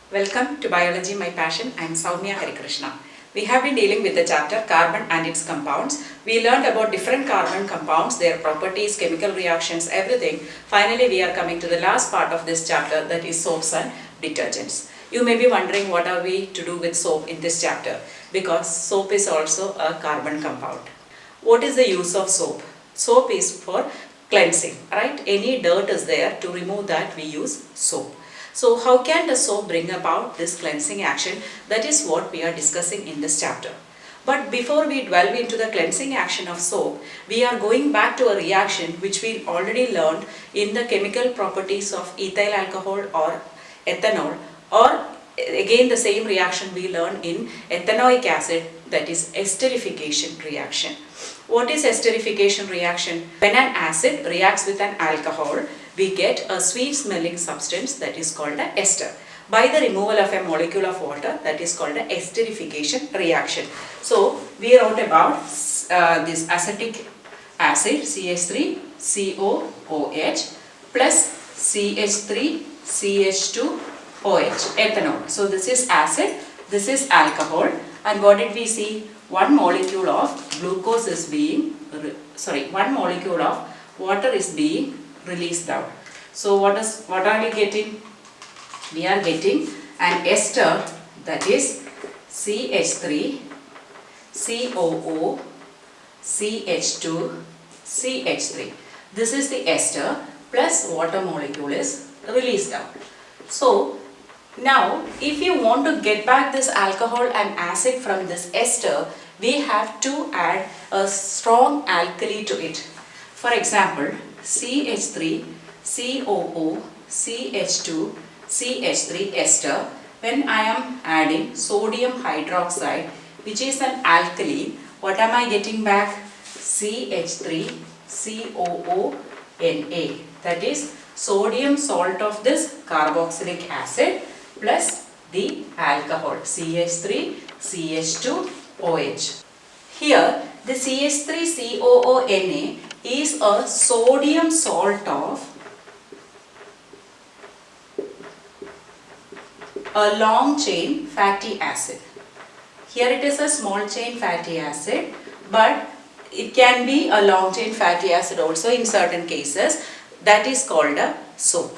Welcome to Biology My Passion. I am Soumya Harikrishna. We have been dealing with the chapter Carbon and its compounds. We learned about different carbon compounds, their properties, chemical reactions, everything. Finally, we are coming to the last part of this chapter, that is soaps and detergents. You may be wondering what are we to do with soap in this chapter, because soap is also a carbon compound. What is the use of soap? Soap is for cleansing, right? Any dirt is there, to remove that we use soap. So how can the soap bring about this cleansing action? That is what we are discussing in this chapter. But before we delve into the cleansing action of soap, we are going back to a reaction which we already learned in the chemical properties of ethyl alcohol or ethanol, or again the same reaction we learned in ethanoic acid, that is esterification reaction. What is esterification reaction? When an acid reacts with an alcohol, we get a sweet smelling substance that is called a ester. By the removal of a molecule of water, that is called a esterification reaction. So we wrote about this acetic acid CH3COOH plus CH3CH2OH, ethanol. So this is acid, this is alcohol, and what did we see? One molecule of glucose is being, one molecule of water is being released out. So what are we getting? We are getting an ester, that is CH3, COO, CH2, CH3. This is the ester plus water molecule is released out. So now if you want to get back this alcohol and acid from this ester, we have to add a strong alkali to it. For example, CH3, COO, CH2, CH3 ester. When I am adding sodium hydroxide, which is an alkali, what am I getting back? CH3, COONA. That is sodium salt of this carboxylic acid plus the alcohol CH3, CH2OH. Here the CH3COONA is a sodium salt of a long chain fatty acid. Here it is a small chain fatty acid, but it can be a long chain fatty acid also in certain cases. That is called a soap.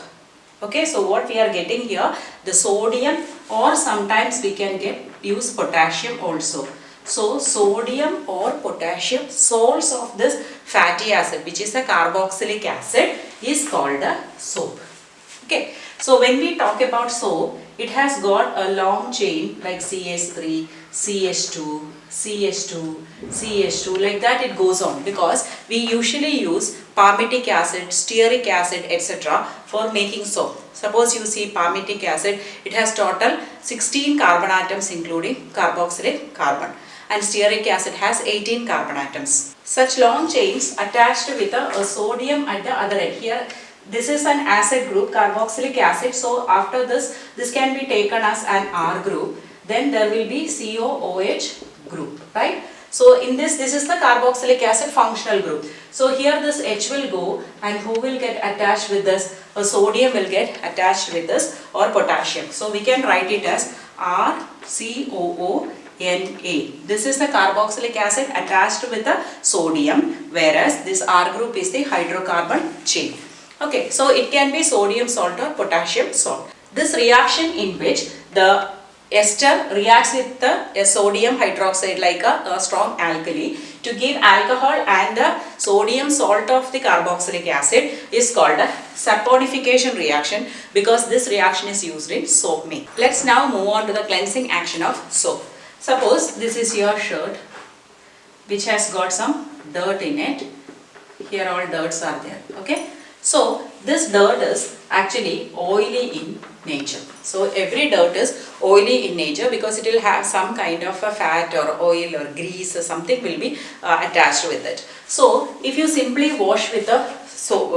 Okay, so what we are getting here, the sodium, or sometimes we can use potassium also. So sodium or potassium salts of this fatty acid, which is a carboxylic acid, is called a soap. Okay, so when we talk about soap, it has got a long chain like CH3, CH2, CH2, CH2, like that it goes on, because we usually use palmitic acid, stearic acid, etc. for making soap. Suppose you see palmitic acid, it has total 16 carbon atoms including carboxylic carbon, and stearic acid has 18 carbon atoms. Such long chains attached with a sodium at the other end. Here this is an acid group, carboxylic acid, so after this can be taken as an R group, then there will be COOH group, right? So in this is the carboxylic acid functional group. So here this H will go, and who will get attached with this? A sodium will get attached with this, or potassium. So we can write it as RCOONA. This is the carboxylic acid attached with the sodium, whereas this R group is the hydrocarbon chain. Okay, so it can be sodium salt or potassium salt. This reaction in which the ester reacts with the sodium hydroxide like a strong alkali to give alcohol and the sodium salt of the carboxylic acid is called a saponification reaction, because this reaction is used in soap making. Let's now move on to the cleansing action of soap. Suppose this is your shirt which has got some dirt in it. Here all dirts are there. Okay. So this dirt is actually oily in nature. So every dirt is oily in nature because it will have some kind of a fat or oil or grease or something will be attached with it. So if you simply wash with the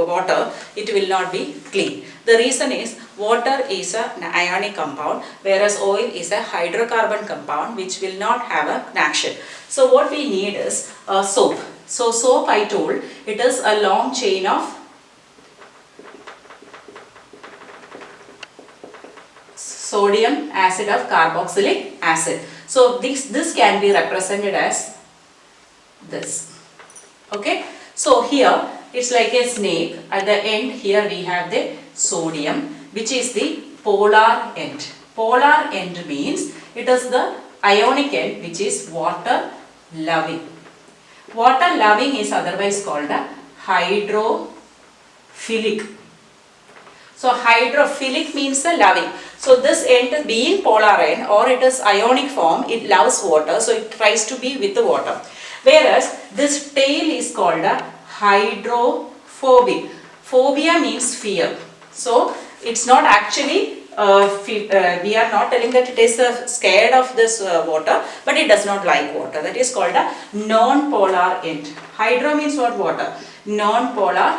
water, it will not be clean. The reason is water is an ionic compound, whereas oil is a hydrocarbon compound which will not have an action. So what we need is soap. So soap, I told, it is a long chain of sodium acid of carboxylic acid. So this can be represented as this. Okay. So here it's like a snake. At the end here we have the sodium, which is the polar end. Polar end means it is the ionic end, which is water loving. Water loving is otherwise called a hydrophilic. So hydrophilic means the loving. So this end being polar end or it is ionic form, it loves water, so it tries to be with the water. Whereas this tail is called a hydrophobic. Phobia means fear. So it's not actually we are not telling that it is scared of this water, but it does not like water. That is called a non-polar end. Hydro means what? Water. Non-polar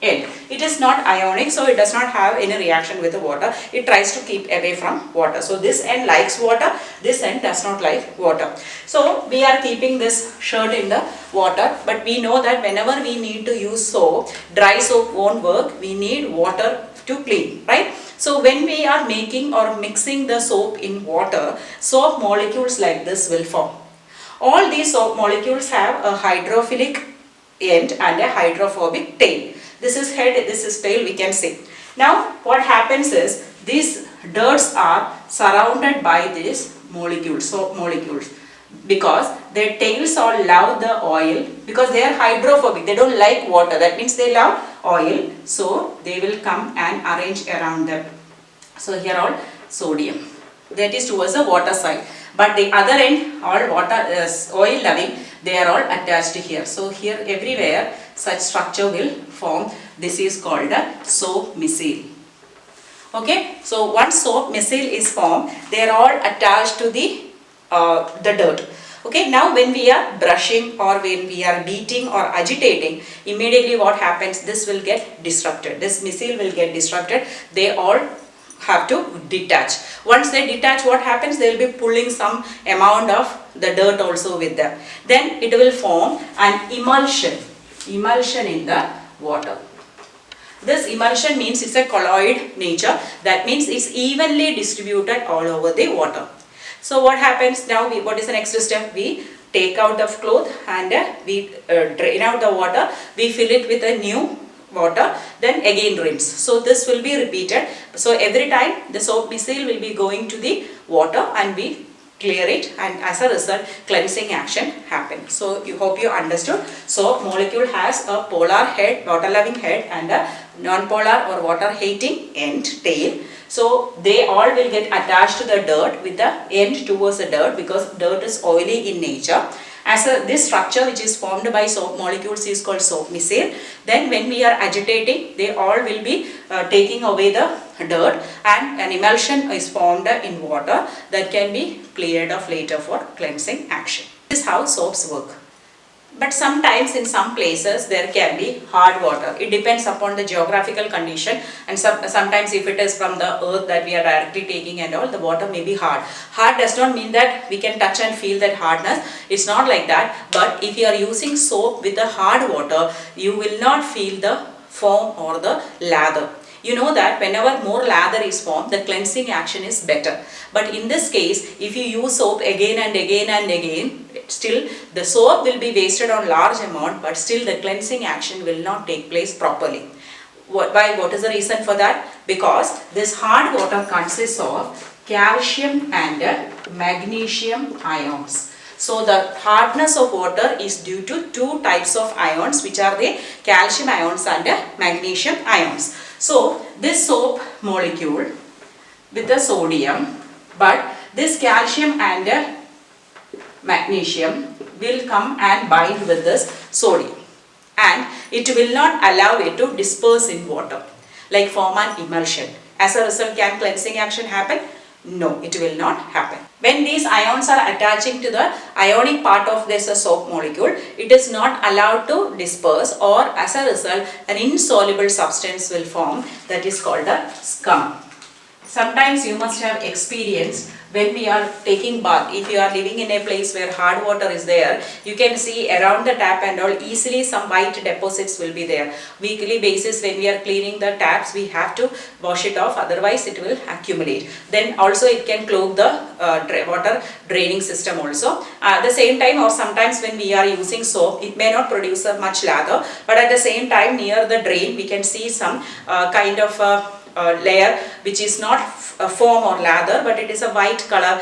end. It is not ionic, so it does not have any reaction with the water. It tries to keep away from water. So this end likes water, this end does not like water. So we are keeping this shirt in the water, but we know that whenever we need to use soap, dry soap won't work. We need water to clean, right? So when we are making or mixing the soap in water, soap molecules like this will form. All these soap molecules have a hydrophilic end and a hydrophobic tail. This is head, this is tail, we can see. Now what happens is these dirts are surrounded by these molecules, soap molecules, because their tails all love the oil, because they are hydrophobic, they don't like water, that means they love oil, so they will come and arrange around them. So here all sodium, that is towards the water side, but the other end all water oil loving, they are all attached here. So here everywhere such structure will form. This is called a soap micelle. Okay, so once soap micelle is formed, they are all attached to the dirt. Okay, now when we are brushing or when we are beating or agitating, immediately what happens? This will get disrupted. This micelle will get disrupted. They all have to detach. Once they detach, what happens? They will be pulling some amount of the dirt also with them. Then it will form an emulsion in the water. This emulsion means it's a colloid nature. That means it's evenly distributed all over the water. So what happens now? What is the next step? We take out the cloth and we drain out the water. We fill it with a new water, then again rinse. So this will be repeated. So every time the soap micelle will be going to the water and we clear it, and as a result cleansing action happens. So you hope you understood. Soap molecule has a polar head, water loving head, and a non-polar or water hating end, tail. So they all will get attached to the dirt with the end towards the dirt, because dirt is oily in nature. This structure which is formed by soap molecules is called soap micelle. Then when we are agitating, they all will be taking away the dirt, and an emulsion is formed in water that can be cleared off later for cleansing action. This is how soaps work. But sometimes in some places there can be hard water. It depends upon the geographical condition, and sometimes if it is from the earth that we are directly taking and all, the water may be hard. Hard does not mean that we can touch and feel that hardness. It's not like that. But if you are using soap with the hard water, you will not feel the foam or the lather. You know that whenever more lather is formed, the cleansing action is better. But in this case, if you use soap again and again and again, still the soap will be wasted on large amount, but still the cleansing action will not take place properly. Why? What is the reason for that? Because this hard water consists of calcium and magnesium ions. So the hardness of water is due to two types of ions, which are the calcium ions and magnesium ions. So this soap molecule with the sodium, but this calcium and magnesium will come and bind with this sodium, and it will not allow it to disperse in water, like form an emulsion. As a result, can cleansing action happen? No, it will not happen. When these ions are attaching to the ionic part of this soap molecule, it is not allowed to disperse, or as a result an insoluble substance will form, that is called a scum. Sometimes you must have experienced when we are taking bath. If you are living in a place where hard water is there, you can see around the tap and all easily some white deposits will be there. Weekly basis when we are cleaning the taps, we have to wash it off, otherwise it will accumulate. Then also it can clog the water draining system also. At the same time, or sometimes when we are using soap, it may not produce much lather, but at the same time near the drain we can see some kind of layer which is not foam or lather, but it is a white color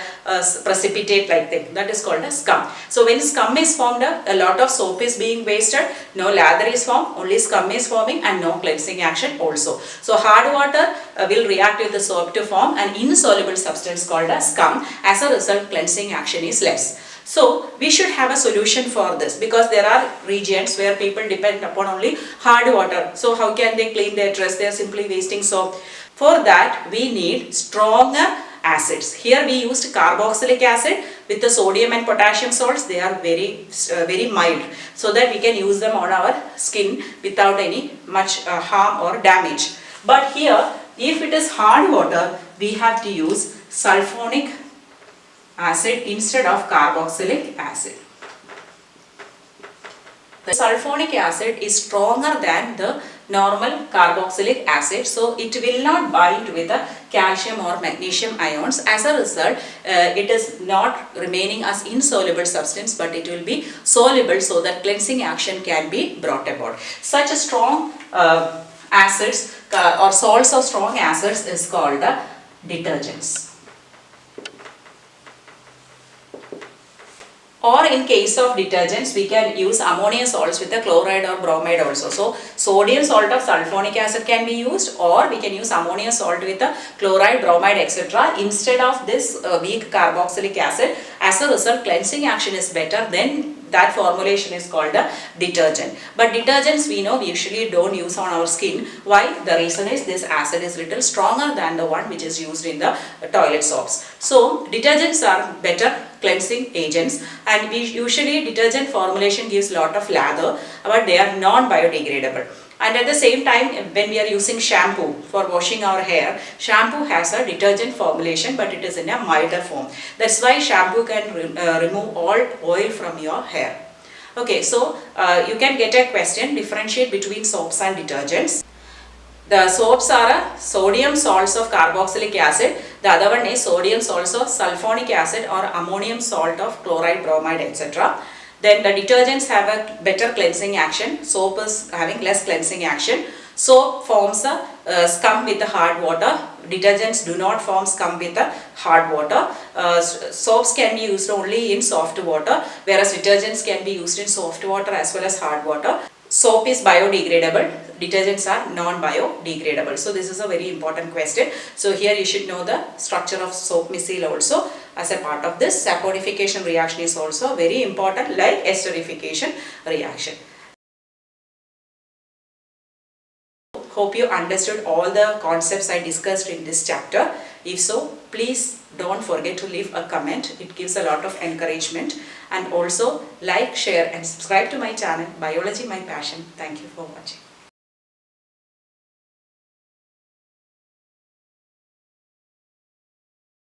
precipitate like that. That is called a scum. So when scum is formed, a lot of soap is being wasted, no lather is formed, only scum is forming and no cleansing action also. So hard water will react with the soap to form an insoluble substance called a scum. As a result, cleansing action is less. So we should have a solution for this, because there are regions where people depend upon only hard water. So how can they clean their dress? They are simply wasting soap. For that we need stronger acids. Here we used carboxylic acid with the sodium and potassium salts. They are very mild, so that we can use them on our skin without any much harm or damage. But here, if it is hard water, we have to use sulfonic acid instead of carboxylic acid. The sulfonic acid is stronger than the normal carboxylic acid, so it will not bind with the calcium or magnesium ions. As a result, it is not remaining as insoluble substance, but it will be soluble, so that cleansing action can be brought about. Such a strong acids or salts of strong acids is called the detergents. Or in case of detergents, we can use ammonia salts with the chloride or bromide also. So sodium salt of sulfonic acid can be used, or we can use ammonia salt with the chloride, bromide, etc. instead of this weak carboxylic acid. As a result, cleansing action is better. Then that formulation is called a detergent. But detergents we know we usually don't use on our skin. Why? The reason is this acid is little stronger than the one which is used in the toilet soaps. So detergents are better cleansing agents, and we usually detergent formulation gives lot of lather, but they are non-biodegradable. And at the same time, when we are using shampoo for washing our hair, shampoo has a detergent formulation, but it is in a milder form. That's why shampoo can remove all oil from your hair. Okay, so you can get a question, differentiate between soaps and detergents. The soaps are sodium salts of carboxylic acid. The other one is sodium salts of sulfonic acid or ammonium salt of chloride, bromide, etc. Then the detergents have a better cleansing action. Soap is having less cleansing action. Soap forms a scum with the hard water. Detergents do not form scum with the hard water. Soaps can be used only in soft water, whereas detergents can be used in soft water as well as hard water. Soap is biodegradable, detergents are non-biodegradable. So this is a very important question. So here you should know the structure of soap micelle also as a part of this. Saponification reaction is also very important, like esterification reaction. Hope you understood all the concepts I discussed in this chapter. If so, please don't forget to leave a comment. It gives a lot of encouragement. And also like, share and subscribe to my channel, Biology My Passion. Thank you for watching.